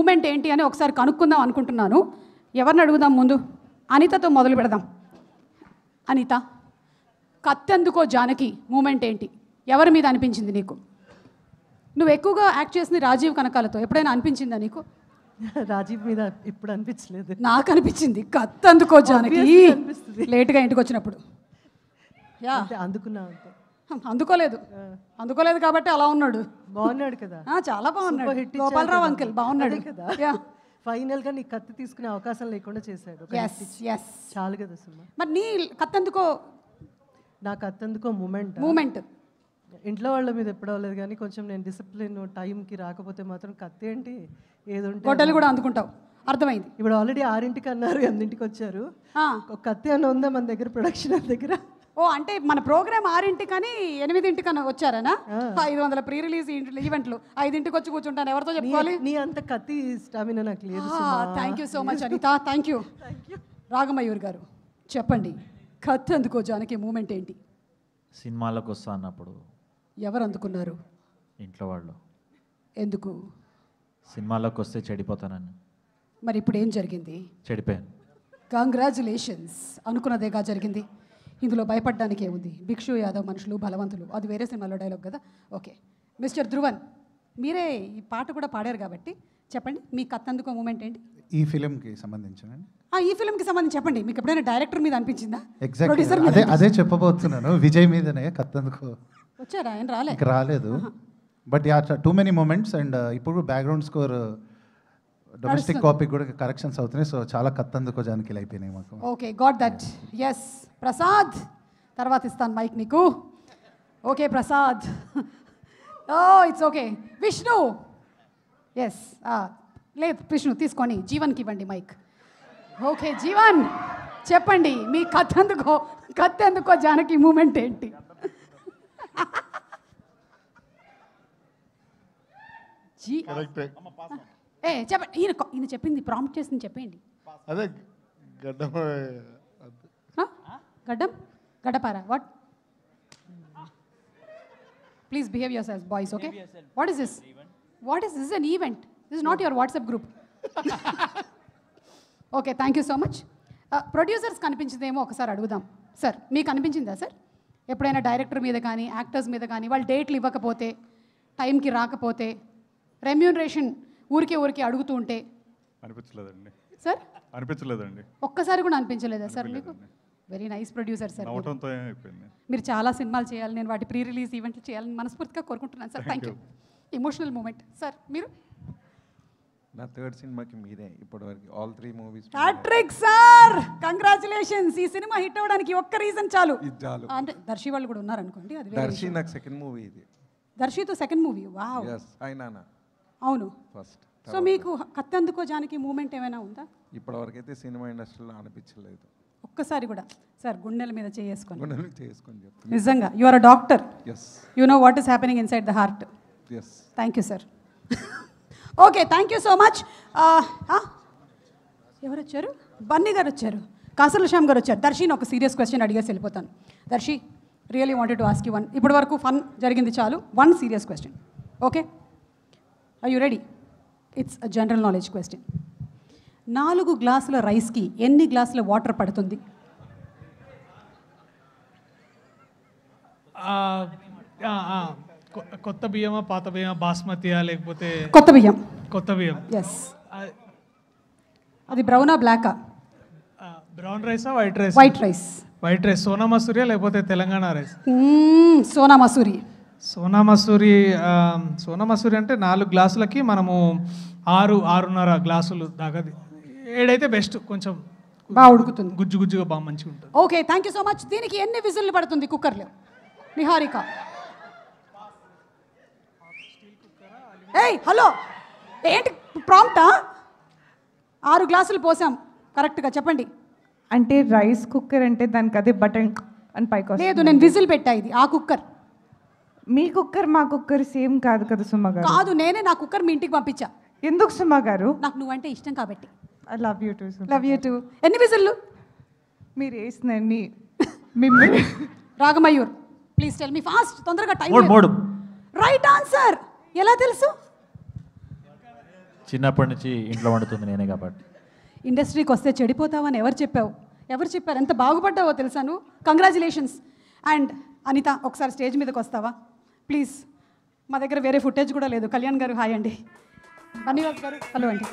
Moment ఏంటి అని ఒకసారి కనుక్కుందాం అనుకుంటున్నాను. ఎవరిని అడుగుదాం ముందు? అనితతో మొదలు పెడదాం. అనిత, కత్తెందుకో జానకి మూమెంట్ ఏంటి? ఎవరి మీద అనిపించింది నీకు? నువ్వు ఎక్కువగా యాక్ట్ చేసింది రాజీవ్ కనకాలతో, ఎప్పుడైనా అనిపించిందా నీకు? రాజీవ్ మీద ఇప్పుడు అనిపించలేదు. నాకు అనిపించింది కత్తెందుకో జానకి లేట్గా ఇంటికి వచ్చినప్పుడు. అందుకోలేదు కాబట్టి అలా ఉన్నాడు. బాగున్నాడు కదా, చాలా బాగున్నాడు. గోపాలరావు అంకిల్ బాగున్నాడు కదా. ఫైనల్ గా నీ కత్తి తీసుకునే అవకాశం లేకుండా చేశాడు. చాలు కదా సుమా. మరి నీ కత్తెందుకో? నా కత్తెందుకో మూమెంట్ ఇంట్లో వాళ్ళ మీద ఎప్పుడు అవ్వలేదు, కానీ కొంచెం నేను డిసిప్లిన్ టైంకి రాకపోతే మాత్రం కత్తి ఏంటి ఏదో గొడ్డలు కూడా అందుకుంటావు, అర్థమైంది. ఇప్పుడు ఆల్రెడీ 6ంటికి అన్నారు, 8ంటికి వచ్చారు. కత్తి అన్న ఉందా మన దగ్గర, ప్రొడక్షన్ దగ్గర? ఓ, అంటే మన ప్రోగ్రామ్ 6ంటికి కానీ 8ంటికన్నా వచ్చారనా? 500 ప్రీ రిలీజ్ ఈవెంట్లు 5ంటికి వచ్చి కూర్చుంటాను, ఎవరితో చెప్పుకోవాలి? నీ అంత కత్తి స్టామినా నాకు లేదు. Thank you so much Anitha, thank you. Ragamayur గారు చెప్పండి, కత్తెందుకో జానకి మూమెంట్ ఏంటి? సినిమాలకు వస్తా అన్నప్పుడు ఎవరు అందుకున్నారు? ఇంట్లో వాళ్ళు. ఎందుకు? సినిమాలోకి వస్తే చెడిపోతానని. మరి ఇప్పుడు ఏం జరిగింది? చెడిపోయాను. కంగ్రాచులేషన్స్. అనుకున్నదేగా జరిగింది, ఇందులో భయపడడానికి ఏముంది? భిక్షు యాదవ్ మనుషులు బలవంతులు, అది వేరే సినిమాలో డైలాగ్ కదా. ఓకే మిస్టర్ ధ్రువన్, మీరే ఈ పాట కూడా పాడారు కాబట్టి చెప్పండి, మీ కత్తెందుకో మూమెంట్ ఏంటి? ఈ ఫిలింకి సంబంధించిన ఈ ఫిల్మ్కి సంబంధించి చెప్పండి. మీకు ఎప్పుడైనా డైరెక్టర్ మీద అనిపించిందా? ఎగ్జాక్ట్లీ అదే చెప్పబోతున్నాను. విజయ్ మీదనే కత్తెందుకో. వచ్చారా? ఆయన రాలేదు. But ya, too many moments. And ఇప్పుడు బ్యాక్గ్రౌండ్ స్కోర్ డొమెస్టిక్ కాపీ కూడా కరెక్షన్స్ అవుతున్నాయి. సో చాలా కత్తెందుకో జానకి అయిపోయినాయి మాకు. Okay, got that. Yes Prasad, తర్వాత ఇస్తాను మైక్ నీకు. Okay Prasad. Oh it's okay. Vishnu, yes లేదు విష్ణు తీసుకొని జీవన్కి ఇవ్వండి మైక్. ఓకే జీవన్ చెప్పండి, మీ కత్తెందుకో జానకి మూమెంట్ ఏంటి? చెప్పండి, ఈయన చెప్పింది ప్రాంప్ట్ చేసింది చెప్పండి. అదే గడ్డం గడ్డపారా? What? Please behave yourself boys. Okay, what is this? An event. This is not your WhatsApp group. Okay, thank you so much. Producers కనిపించిందేమో ఒకసారి అడుగుదాం. సార్ మీకు అనిపించిందా సార్ ఎప్పుడైనా డైరెక్టర్ మీద కానీ యాక్టర్స్ మీద కానీ వాళ్ళు డేట్లు ఇవ్వకపోతే, టైంకి రాకపోతే, రెమ్యూనరేషన్ ఊరికే అడుగుతూ ఉంటే? అనిపించలేదండి సార్. అనిపించలేదండి. ఒక్కసారి కూడా అనిపించలేదా సార్ మీకు? Very nice producer sir. మీరు చాలా సినిమాలు చేయాలి, నేను వాటి ప్రీ రిలీజ్ ఈవెంట్లు చేయాలని మనస్ఫూర్తిగా కోరుకుంటున్నాను sir. Thank you. Emotional moment. Sir మీరు? నా థర్డ్ సినిమాకి మీరే ఇప్పటివరకు all 3 movies. Hattrick sir, congratulations. ఈ సినిమా హిట్ అవ్వడానికి ఒక్క రీజన్ చాలు. అంటే దర్శి వాళ్ళు కూడా ఉన్నారు అనుకోండి, అది దర్శి నాకు సెకండ్ మూవీ ఇది. దర్శితో సెకండ్ మూవీ. వావ్. yes అయినానా. అవును ఫస్ట్. సో మీకు కత్తెందుకో జానకి మూమెంట్ ఏమైనా ఉందా? ఇప్పటివరకు అయితే సినిమా ఇండస్ట్రీలో అనిపించలేదు ఒక్కసారి కూడా. సార్ గుండెల మీద చేసుకొని చెప్తాను, నిజంగా you are a doctor, you know what is happening inside the heart. Thank you sir. Okay, thank you so much. ఎవరు వచ్చారు? బన్నీ గారు వచ్చారు, కాసర్ల శ్యామ్ గారు వచ్చారు. దర్శిని ఒక సీరియస్ క్వశ్చన్ అడిగేసి వెళ్ళిపోతాను. Darsi, really wanted to ask you one. ఇప్పటి వరకు ఫన్ జరిగింది చాలు, one serious question. Okay, are you ready? It's a general knowledge question. 4 గ్లాసుల రైస్కి ఎన్ని గ్లాసుల వాటర్ పడుతుంది? కొత్త బియ్యమా పాత బియ్యమా, బాస్మతియా లేకపోతే? కొత్త బియ్యం. కొత్త బియ్యం. ఎస్. అది బ్రౌనా బ్లాకా? బ్రౌన్ రైసా white rice? White rice. White rice. Sona మసూరియా లేకపోతే తెలంగాణ రైస్? సోనా మసూరి. సోనా మసూరి అంటే 4 గ్లాసులకి మనము 6-6.5 గ్లాసులు దాకా. 7 అయితే బెస్ట్, కొంచెం బాగా ఉడుకుతుంది, గుజ్జుగా బాగా మంచిగా ఉంటుంది. Okay, thank you so much. దీనికి ఎన్ని విజిల్లు పడుతుంది కుక్కర్లో? నిహారిక. ఏయ్ హలో, ఏంటి ప్రాంప్టా? 6 గ్లాసులు పోసాం, కరెక్ట్గా చెప్పండి. అంటే రైస్ కుక్కర్ అంటే దానికి అదే బటన్ అని పైకి లేదు, నేను విజిల్ పెట్టా. ఇది ఆ కుక్కర్. మీ కుక్కర్ మా కుక్కర్ సేమ్ కాదు కదా సుమ గారు? కాదు, నేనే నా కుక్కర్ మీ ఇంటికి పంపించా. ఎందుకు సుమ గారు? నాకు నువ్వంటే ఇష్టం కాబట్టి. I love you two. Love you two. ఎన్ని విజిల్లు? మీరు వేసినండి. మిమ్మల్ని. Ragamayur, please tell me fast, తొందరగా టైం. 3. Right answer. ఎలా తెలుసు? చిన్నప్పటి నుంచి ఇంట్లో వండుతుంది నేనే కాబట్టి. ఇండస్ట్రీకి వస్తే చెడిపోతావని ఎవరు చెప్పారు? ఎంత బాగుపడ్డావో తెలుసా నువ్వు. కంగ్రాచులేషన్స్. అండ్ అనిత, ఒకసారి స్టేజ్ మీదకి వస్తావా ప్లీజ్? మా దగ్గర వేరే ఫుటేజ్ కూడా లేదు. కళ్యాణ్ గారు హాయ్ అండి, బన్నీవాస్ గారు హలో అండి.